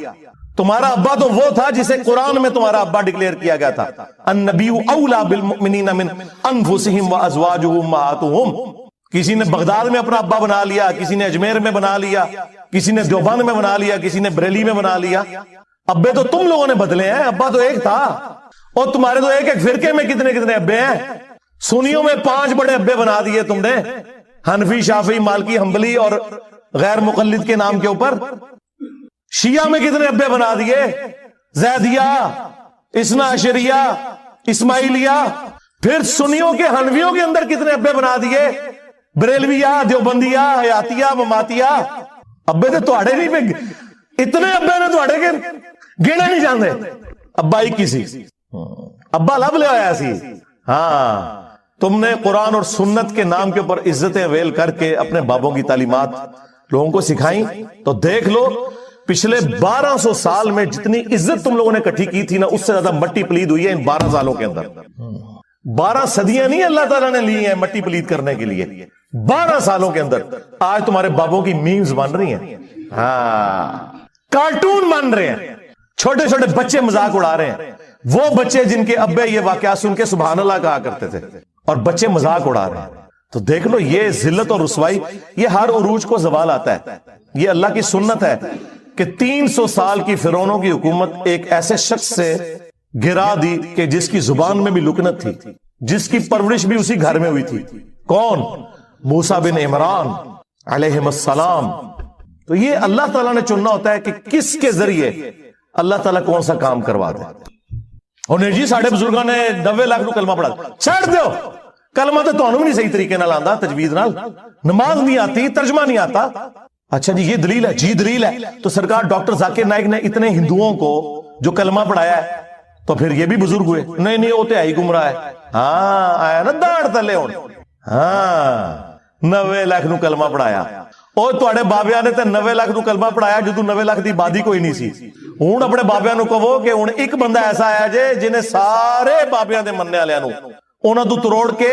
تمہارا ابا تو وہ تھا جسے قرآن میں تمہارا ابا ڈکلیئر کیا گیا تھا النبی اولا بالمؤمنین من انفسہم وازواجہ امہاتہم. کسی نے بغداد میں اپنا ابا بنا لیا، کسی نے اجمیر میں بنا لیا، کسی نے دیوبند میں بنا لیا، کسی نے بریلی میں بنا لیا. ابے تو تم لوگوں نے بدلے ہیں، ابا تو ایک تھا. اور تمہارے تو ایک ایک فرقے میں کتنے کتنے ابے ہیں. سنیوں میں 5 بڑے ابے بنا دیے تم نے، حنفی، شافعی، مالکی، حنبلی اور غیر مقلد کے نام کے اوپر. شیعہ میں کتنے ابے بنا دیے، زیدیہ، اثنا عشریہ، اسماعیلیہ. پھر سنیوں کے حنفیوں کے اندر کتنے ابے بنا دیے، بریلویہ، دیوبندیہ، حیاتیہ، مماتیہ. ابے تو تواڑے نہیں پہ اتنے ابے نے تواڑے کے گنے نہیں جاندے. ابا ہی کسی ابا لب لے آیا سی. ہاں تم نے قرآن اور سنت کے نام کے اوپر عزتیں ویل کر کے اپنے بابوں کی تعلیمات لوگوں کو سکھائیں. تو دیکھ لو پچھلے 1200 سال میں جتنی عزت تم لوگوں نے اکٹھی کی تھی نا، اس سے زیادہ مٹی پلید ہوئی ہے ان 12 سالوں کے اندر. 12 صدیاں نہیں اللہ تعالیٰ نے لی ہیں مٹی پلید کرنے کے لیے. 12 سالوں کے اندر آج تمہارے بابوں کی میمز بن رہی ہیں. ہاں کارٹون بن رہے ہیں، چھوٹے چھوٹے بچے مذاق اڑا رہے ہیں. وہ بچے جن کے ابے یہ واقعات سن کے سبحان اللہ کہا کرتے تھے، اور بچے مذاق اڑا رہے ہیں. تو دیکھ لو یہ ذلت اور رسوائی، یہ ہر عروج کو زوال آتا ہے. یہ اللہ کی سنت ہے کہ 300 سال کی فرعونوں کی حکومت ایک ایسے شخص سے گرا دی کہ جس کی زبان میں بھی لکنت تھی، جس کی پرورش بھی اسی گھر میں ہوئی تھی. کون؟ موسیٰ بن عمران علیہ السلام. تو یہ اللہ تعالیٰ نے چننا ہوتا ہے کہ کس کے ذریعے اللہ تعالیٰ کون سا کام کروا دے. اور نہیں جی ساڑھے بزرگاں نے 90 لاکھ نو کلمہ پڑھا چھڑ دیو. کلمہ تو تانوں نہیں صحیح طریقے نال آندا، تجوید نال، نماز نہیں آتی، ترجمہ نہیں آتا. اچھا جی یہ دلیل ہے، جی دلیل ہے. تو سرکار ڈاکٹر ذاکر نائک نے اتنے ہندوؤں کو جو کلمہ پڑھایا ہے تو پھر یہ بھی بزرگ ہوئے. نہیں وہ تو ہے ہی گمراہ ہے. ہاں آیا نا داڑ تلے ہون. ہاں 90 لاکھ نو کلمہ پڑھایا. اور تواڈے بابیاں نے تے 90 لاکھ نو کلمہ پڑھایا جدوں 90 لاکھ دی آبادی کوئی نہیں سی. ہن اپنے بابیاں نو کہو کہ ہن ایک بندہ ایسا آیا جے جنہیں سارے بابیاں دے مننے والےاں نو انہاں تو تروڑ کے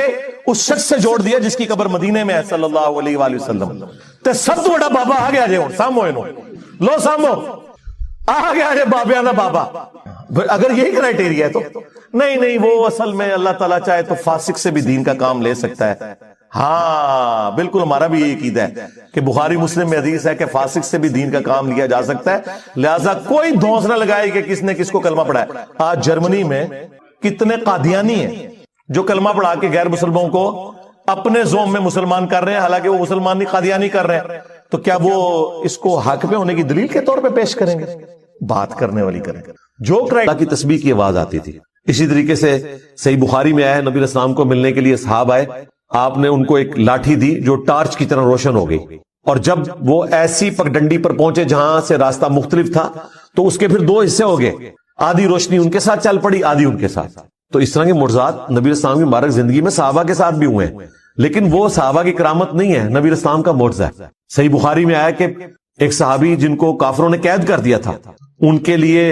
اس شخص سے جوڑ دیا جس کی قبر مدینے میں ہے صلی اللہ علیہ وآلہ وسلم. تے سب تو بڑا بابا آ گیا جے ہن سامو اینو لو سامو آ گیا جے بابیاں دا بابا. اگر یہی کرائٹیریا ہے تو نہیں وہ اصل میں اللہ تعالیٰ چاہے تو فاسق سے بھی دین کا کام لے سکتا ہے. ہاں بالکل ہمارا بھی یہی عقیدہ ہے کہ بخاری مسلم میں حدیث ہے کہ فاسق سے بھی دین کا کام لیا جا سکتا ہے. لہٰذا کوئی دھونس نہ لگائے کہ کس نے کس کو کلمہ پڑھایا. آج جرمنی میں کتنے قادیانی ہیں جو کلمہ پڑھا کے غیر مسلمانوں کو اپنے زوم میں مسلمان کر رہے ہیں، حالانکہ وہ مسلمان نہیں قادیانی کر رہے ہیں. تو کیا وہ اس کو حق پہ ہونے کی دلیل کے طور پہ پیش کریں گے؟ بات کرنے والی کریں گے. جو اللہ کی تسبیح کی آواز آتی تھی. اسی طریقے سے صحیح بخاری میں آیا نبی علیہ السلام کو ملنے کے لیے صحابہ آئے. آپ نے ان کو ایک لاٹھی دی جو ٹارچ کی طرح روشن ہو گئی اور جب وہ ایسی پگڈنڈی پر پہنچے جہاں سے راستہ مختلف تھا تو اس کے پھر دو حصے ہو گئے، آدھی روشنی ان کے ساتھ چل پڑی، آدھی ان کے ساتھ. تو اس طرح کے معجزات نبی اسلام کی مبارک زندگی میں صحابہ کے ساتھ بھی ہوئے ہیں، لیکن وہ صحابہ کی کرامت نہیں ہے، نبی اسلام کا معجزہ ہے. صحیح بخاری میں آیا کہ ایک صحابی جن کو کافروں نے قید کر دیا تھا، ان کے لیے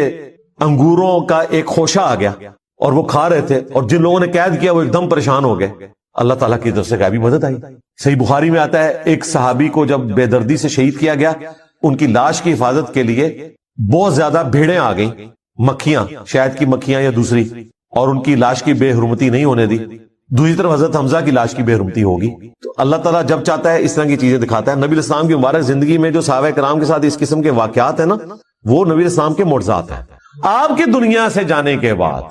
انگوروں کا ایک خوشہ آ گیا اور وہ کھا رہے تھے، اور جن لوگوں نے قید کیا وہ ایک دم پریشان ہو گئے. اللہ تعالیٰ کی طرف سے غیبی مدد آئی. صحیح بخاری میں آتا ہے ایک صحابی کو جب بے دردی سے شہید کیا گیا، ان کی لاش کی حفاظت کے لیے بہت زیادہ بھیڑیں آ گئیں، مکھیاں، شہد کی مکھیاں یا دوسری، اور ان کی لاش کی بے حرمتی نہیں ہونے دی. دوسری طرف حضرت حمزہ کی لاش کی بے حرمتی ہوگی. تو اللہ تعالیٰ جب چاہتا ہے اس طرح کی چیزیں دکھاتا ہے. نبی اسلام کی مبارک زندگی میں جو صحابہ کرام کے ساتھ اس قسم کے واقعات ہیں نا، وہ نبی اسلام کے معجزات ہیں. آپ کے دنیا سے جانے کے بعد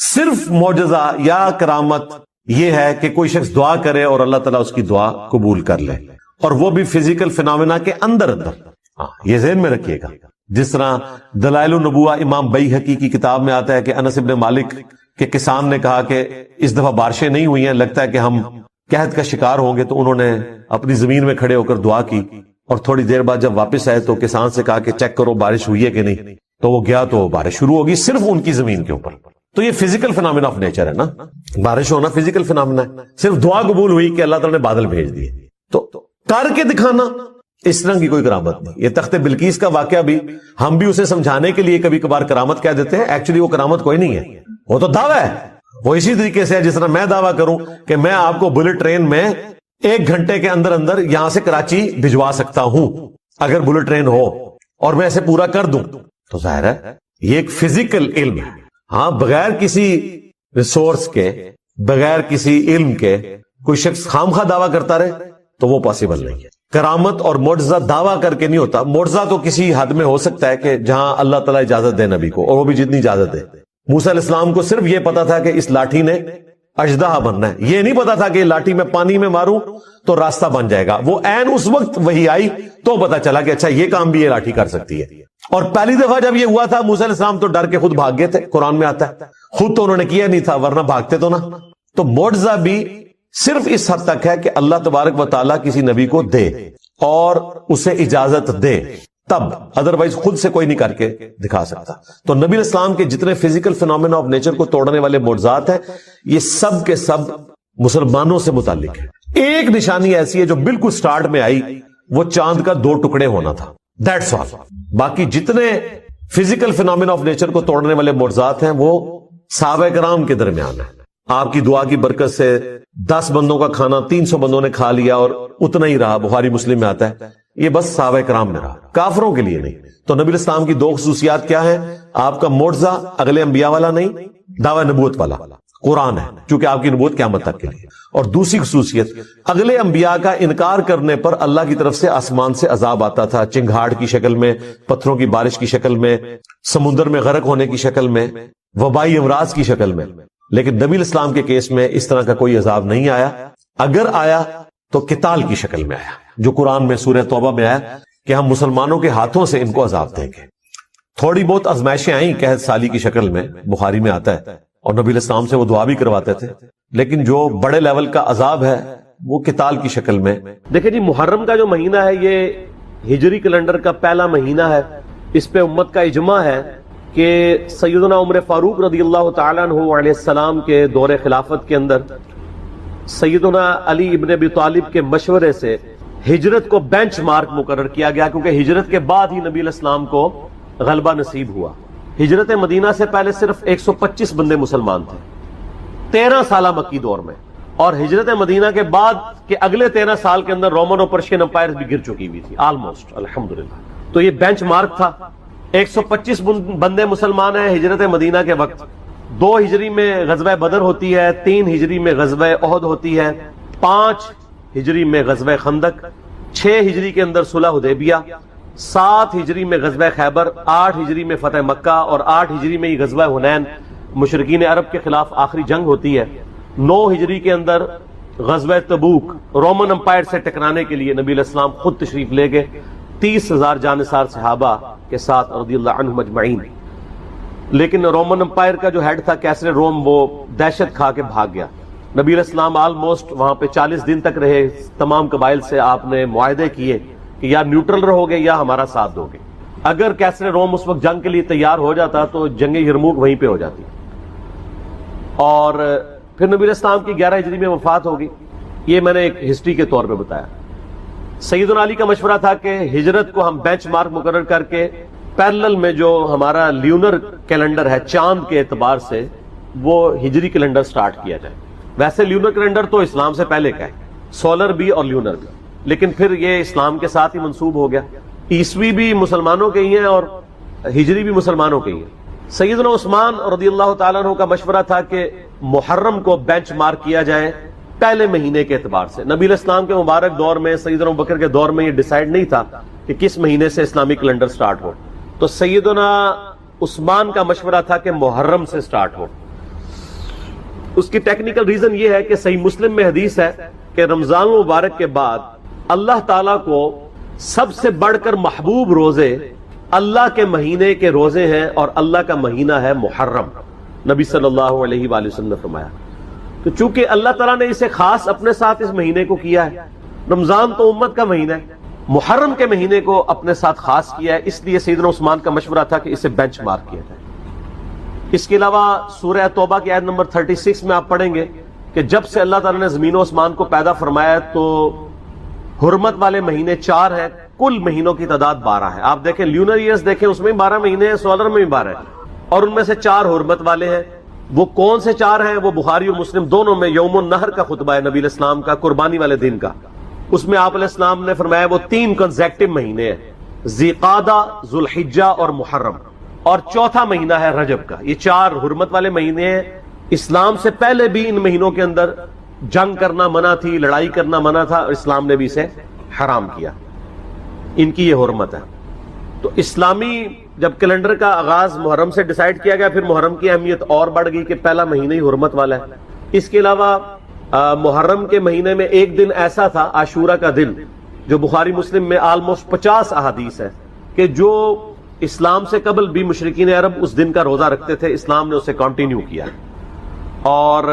صرف معجزہ یا کرامت یہ ہے کہ کوئی شخص دعا کرے اور اللہ تعالیٰ اس کی دعا قبول کر لے، اور وہ بھی فزیکل فینومینا کے اندر. یہ ذہن میں رکھیے گا. جس طرح دلائل النبوہ امام بیہقی کی کتاب میں آتا ہے کہ انس ابن مالک کے کسان نے کہا کہ اس دفعہ بارشیں نہیں ہوئی ہیں، لگتا ہے کہ ہم قحط کا شکار ہوں گے. تو انہوں نے اپنی زمین میں کھڑے ہو کر دعا کی، اور تھوڑی دیر بعد جب واپس آئے تو کسان سے کہا کہ چیک کرو بارش ہوئی ہے کہ نہیں. تو وہ گیا تو بارش شروع ہوگی صرف ان کی زمین کے اوپر. تو یہ فزیکل فینومینا آف نیچر ہے نا، بارش ہونا فزیکل فینومینا ہے. صرف دعا قبول ہوئی کہ اللہ تعالیٰ نے بادل بھیج دیے. تو کر کے دکھانا اس طرح کی کوئی کرامت نہیں. یہ تخت بلقیس کا واقعہ بھی ہم بھی اسے سمجھانے کے لیے کبھی کبھار کرامت کہہ دیتے ہیں، ایکچولی وہ کرامت کوئی نہیں ہے، وہ تو دعویٰ ہے. وہ اسی طریقے سے ہے جس طرح میں دعویٰ کروں کہ میں آپ کو بلٹ ٹرین میں 1 گھنٹے کے اندر اندر یہاں سے کراچی بھجوا سکتا ہوں اگر بلٹ ٹرین ہو، اور میں اسے پورا کر دوں. تو ظاہر ہے یہ ایک فزیکل علم ہے. ہاں، بغیر کسی ریسورس کے، بغیر کسی علم کے کوئی شخص خامخواہ دعویٰ کرتا رہے تو وہ پاسبل نہیں ہے. کرامت اور معجزہ دعویٰ کر کے نہیں ہوتا. معجزہ تو کسی حد میں ہو سکتا ہے کہ جہاں اللہ تعالیٰ اجازت دے نبی کو، اور وہ بھی جتنی اجازت دے. موسیٰ علیہ السلام کو صرف یہ پتا تھا کہ اس لاٹھی نے اژدہا بننا ہے، یہ نہیں پتا تھا کہ لاٹھی میں پانی میں ماروں تو راستہ بن جائے گا. وہ عین اس وقت وہی آئی تو پتا چلا کہ اچھا یہ کام بھی یہ لاٹھی کر سکتی ہے. اور پہلی دفعہ جب یہ ہوا تھا موسیٰ علیہ السلام تو ڈر کے خود بھاگ گئے تھے. قرآن میں آتا ہے خود تو انہوں نے کیا نہیں تھا، ورنہ بھاگتے تو نا. تو معجزہ بھی صرف اس حد تک ہے کہ اللہ تبارک و تعالیٰ کسی نبی کو دے اور اسے اجازت دے، تب ادروائز خود سے کوئی نہیں کر کے دکھا سکتا. تو نبی اسلام کے جتنے فزیکل فینومینا آف نیچر کو توڑنے والے معجزات ہیں، یہ سب کے سب مسلمانوں سے متعلق ہے. ایک نشانی ایسی ہے جو بالکل سٹارٹ میں آئی، وہ چاند کا 2 ٹکڑے ہونا تھا. That's all. باقی جتنے فزیکل فینومینا آف نیچر کو توڑنے والے معجزات ہیں وہ صحابہ کرام کے درمیان ہیں. آپ کی دعا کی برکت سے 10 بندوں کا کھانا 300 بندوں نے کھا لیا اور اتنا ہی رہا. بخاری مسلم میں آتا ہے یہ بس صحابہ کرام میں رہا، کافروں کے لیے نہیں. تو نبی اسلام کی 2 خصوصیات کیا ہیں؟ آپ کا معجزہ اگلے انبیاء والا نہیں، دعوی نبوت والا قرآن ہے، چونکہ آپ کی نبوت قیامت تک کے لیے. اور دوسری خصوصیت، اگلے انبیاء کا انکار کرنے پر اللہ کی طرف سے آسمان سے عذاب آتا تھا، چنگھاڑ کی شکل میں، پتھروں کی بارش کی شکل میں، سمندر میں غرق ہونے کی شکل میں، وبائی امراض کی شکل میں. لیکن نبی اسلام کے کیس میں اس طرح کا کوئی عذاب نہیں آیا. اگر آیا تو قتال کی شکل میں آیا، جو قرآن میں سورہ توبہ میں آیا کہ ہم مسلمانوں کے ہاتھوں سے ان کو عذاب دیں گے. تھوڑی بہت آزمائشیں آئیں قحط سالی کی شکل میں، بخاری میں آتا ہے، اور نبی الاسلام سے وہ دعا بھی کرواتے تھے. لیکن جو بڑے لیول کا عذاب ہے وہ قتال کی شکل میں. دیکھیں جی، محرم کا جو مہینہ ہے یہ ہجری کیلنڈر کا پہلا مہینہ ہے. اس پہ امت کا اجماع ہے کہ سیدنا عمر فاروق رضی اللہ تعالیٰ عنہ علیہ السلام کے دور خلافت کے اندر سیدنا علی ابن ابی طالب کے مشورے سے ہجرت کو بینچ مارک مقرر کیا گیا، کیونکہ ہجرت کے بعد ہی نبی الاسلام کو غلبہ نصیب ہوا. ہجرت مدینہ سے پہلے صرف 125 بندے مسلمان تھے 13 سالہ مکی دور میں، اور ہجرت مدینہ کے بعد کے اگلے 13 سال کے اندر رومن اور پرشین امپائر بھی گر چکی ہوئی تھی آلموسٹ، الحمدللہ. تو یہ بینچ مارک تھا. 125 بندے مسلمان ہیں ہجرت مدینہ کے وقت. 2 ہجری میں غزوہ بدر ہوتی ہے، 3 ہجری میں غزوہ احد ہوتی ہے، 5 ہجری میں غزوہ خندق، 6 ہجری کے اندر صلح حدیبیہ، 7 ہجری میں غزوہ خیبر، 8 ہجری میں فتح مکہ، اور 8 ہجری میں ہی غزوہ حنین مشرکین عرب کے خلاف آخری جنگ ہوتی ہے. 9 ہجری کے اندر غزوہ تبوک رومن امپائر سے ٹکرانے کے لیے نبی علیہ السلام خود تشریف لے گئے 30,000 جانثار صحابہ کے ساتھ رضی اللہ عنہم اجمعین. لیکن رومن امپائر کا جو ہیڈ تھا کیسر روم، وہ دہشت کھا کے بھاگ گیا. نبی علیہ السلام آلموسٹ وہاں پہ 40 دن تک رہے. تمام قبائل سے آپ نے معاہدے کیے کہ یا نیوٹرل رہو گے یا ہمارا ساتھ دو گے. اگر کیسر روم اس وقت جنگ کے لیے تیار ہو جاتا تو جنگ یرموک وہیں پہ ہو جاتی. اور پھر نبی علیہ السلام کی 11 ہجری میں وفات ہوگی. یہ میں نے ایک ہسٹری کے طور پہ بتایا. سیدنا علی کا مشورہ تھا کہ ہجرت کو ہم بینچ مارک مقرر کر کے پیرلل میں جو ہمارا لیونر کیلنڈر ہے چاند کے اعتبار سے وہ ہجری کیلنڈر سٹارٹ کیا جائے. ویسے لیونر کیلنڈر تو اسلام سے پہلے کا ہے, سولر بھی اور لیونر بھی, لیکن پھر یہ اسلام کے ساتھ ہی منسوب ہو گیا. عیسوی بھی مسلمانوں کے ہی ہیں اور ہجری بھی مسلمانوں کے ہی ہیں. سیدنا عثمان رضی اللہ تعالیٰ عنہ کا مشورہ تھا کہ محرم کو بینچ مارک کیا جائے پہلے مہینے کے اعتبار سے. نبی علیہ السلام کے مبارک دور میں, سیدنا ابوبکر کے دور میں یہ ڈیسائیڈ نہیں تھا کہ کس مہینے سے اسلامی کیلنڈر سٹارٹ ہو, تو سیدنا عثمان کا مشورہ تھا کہ محرم سے سٹارٹ ہو. اس کی ٹیکنیکل ریزن یہ ہے کہ صحیح مسلم میں حدیث ہے کہ رمضان المبارک کے بعد اللہ تعالیٰ کو سب سے بڑھ کر محبوب روزے اللہ کے مہینے کے روزے ہیں اور اللہ کا مہینہ ہے محرم. نبی صلی اللہ علیہ وآلہ وسلم نے فرمایا. تو چونکہ اللہ تعالیٰ نے اسے خاص اپنے ساتھ اس مہینے کو کیا ہے, رمضان تو امت کا مہینہ ہے, محرم کے مہینے کو اپنے ساتھ خاص کیا ہے, اس لیے سیدنا عثمان کا مشورہ تھا کہ اسے بینچ مارک کیا جائے. اس کے علاوہ سورہ توبہ کی آیت نمبر 36 میں آپ پڑھیں گے کہ جب سے اللہ تعالیٰ نے زمین و آسمان کو پیدا فرمایا تو حرمت والے مہینے 4 ہیں, کل مہینوں کی تعداد 12 ہے. آپ دیکھیں لیونر ایئرز دیکھیں, اس میں 12 مہینے ہیں, سولر میں بھی 12 ہیں, اور ان میں سے 4 حرمت والے ہیں. وہ کون سے 4 ہیں؟ وہ بخاری اور مسلم دونوں میں یوم النحر کا خطبہ ہے نبی علیہ السلام کا, قربانی والے دن کا. اس میں آپ علیہ السلام نے فرمایا وہ 3 کنزیکٹو مہینے ہیں, ذی قعدہ, ذو الحجہ اور محرم, اور چوتھا مہینہ ہے رجب کا. یہ 4 حرمت والے مہینے ہیں. اسلام سے پہلے بھی ان مہینوں کے اندر جنگ کرنا منع تھی, لڑائی کرنا منع تھا, اور اسلام نے بھی اسے حرام کیا. ان کی یہ حرمت ہے. تو اسلامی جب کیلنڈر کا آغاز محرم سے ڈیسائیڈ کیا گیا, پھر محرم کی اہمیت اور بڑھ گئی کہ پہلا مہینہ ہی حرمت والا ہے. اس کے علاوہ محرم کے مہینے میں ایک دن ایسا تھا, عاشورہ کا دن, جو بخاری مسلم میں آلموسٹ 50 احادیث ہے کہ جو اسلام سے قبل بھی مشرکین عرب اس دن کا روزہ رکھتے تھے, اسلام نے اسے کنٹینیو کیا. اور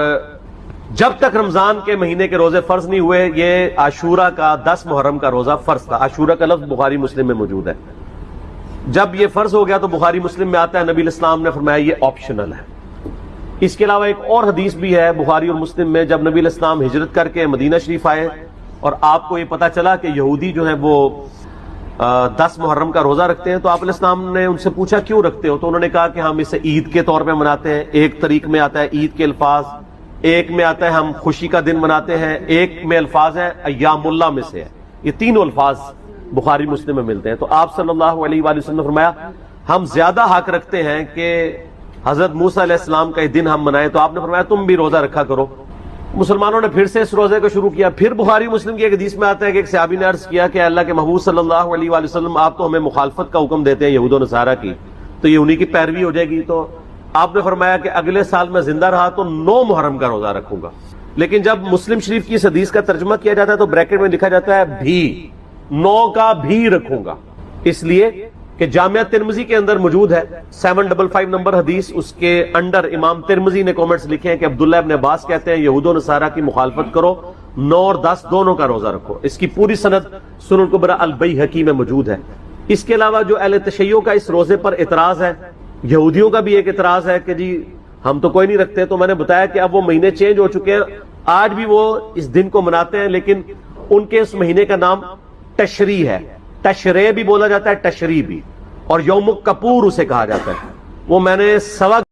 جب تک رمضان کے مہینے کے روزے فرض نہیں ہوئے, یہ عاشورہ کا 10 محرم کا روزہ فرض تھا. عاشورہ کا لفظ بخاری مسلم میں موجود ہے. جب یہ فرض ہو گیا تو بخاری مسلم میں آتا ہے نبی علیہ السلام نے فرمایا یہ آپشنل ہے. اس کے علاوہ ایک اور حدیث بھی ہے بخاری اور مسلم میں, جب نبی علیہ السلام ہجرت کر کے مدینہ شریف آئے اور آپ کو یہ پتا چلا کہ یہودی جو ہیں وہ 10 محرم کا روزہ رکھتے ہیں, تو آپ علیہ السلام نے ان سے پوچھا کیوں رکھتے ہو؟ تو انہوں نے کہا کہ ہم اسے عید کے طور پہ مناتے ہیں. ایک طریق میں آتا ہے عید کے الفاظ, ایک میں آتا ہے ہم خوشی کا دن مناتے ہیں, ایک میں الفاظ ہے ایام اللہ میں سے ہے. یہ تینوں الفاظ بخاری مسلم میں ملتے ہیں. تو آپ صلی اللہ علیہ وآلہ وسلم نے فرمایا ہم زیادہ حق رکھتے ہیں کہ حضرت موسیٰ علیہ السلام کا یہ دن ہم منائیں. تو آپ نے فرمایا تم بھی روزہ رکھا کرو. مسلمانوں نے پھر سے اس روزے کو شروع کیا. پھر بخاری مسلم کی ایک حدیث میں آتا ہے کہ ایک صحابی نے عرض کیا کہ اللہ کے محبوب صلی اللہ علیہ وآلہ وسلم آپ تو ہمیں مخالفت کا حکم دیتے ہیں یہود و نصارہ کی, تو یہ انہی کی پیروی ہو جائے گی. تو آپ نے فرمایا کہ اگلے سال میں زندہ رہا تو 9 محرم کا روزہ رکھوں گا. لیکن جب مسلم شریف کی اس حدیث کا ترجمہ کیا جاتا ہے تو بریکٹ میں لکھا جاتا ہے بھی, 9 کا بھی رکھوں گا, اس لیے کہ جامعہ ترمذی کے اندر موجود ہے 755 نمبر حدیث. اس کے انڈر امام ترمذی نے کامنٹس لکھے ہیں کہ عبداللہ ابن عباس کہتے ہیں یہود و نصارہ کی مخالفت کرو, 9 اور 10 دونوں کا روزہ رکھو. اس کی پوری سند سنن الکبریٰ البیہقی میں موجود ہے. اس کے علاوہ جو اہل تشیع کا اس روزے پر اعتراض ہے, یہودیوں کا بھی ایک اعتراض ہے کہ جی ہم تو کوئی نہیں رکھتے, تو میں نے بتایا کہ اب وہ مہینے چینج ہو چکے ہیں, آج بھی وہ اس دن کو مناتے ہیں, لیکن ان کے اس مہینے کا نام تشریع ہے. تشریع بھی بولا جاتا ہے, تشریع بھی, اور یوم کپور اسے کہا جاتا ہے. وہ میں نے 1.25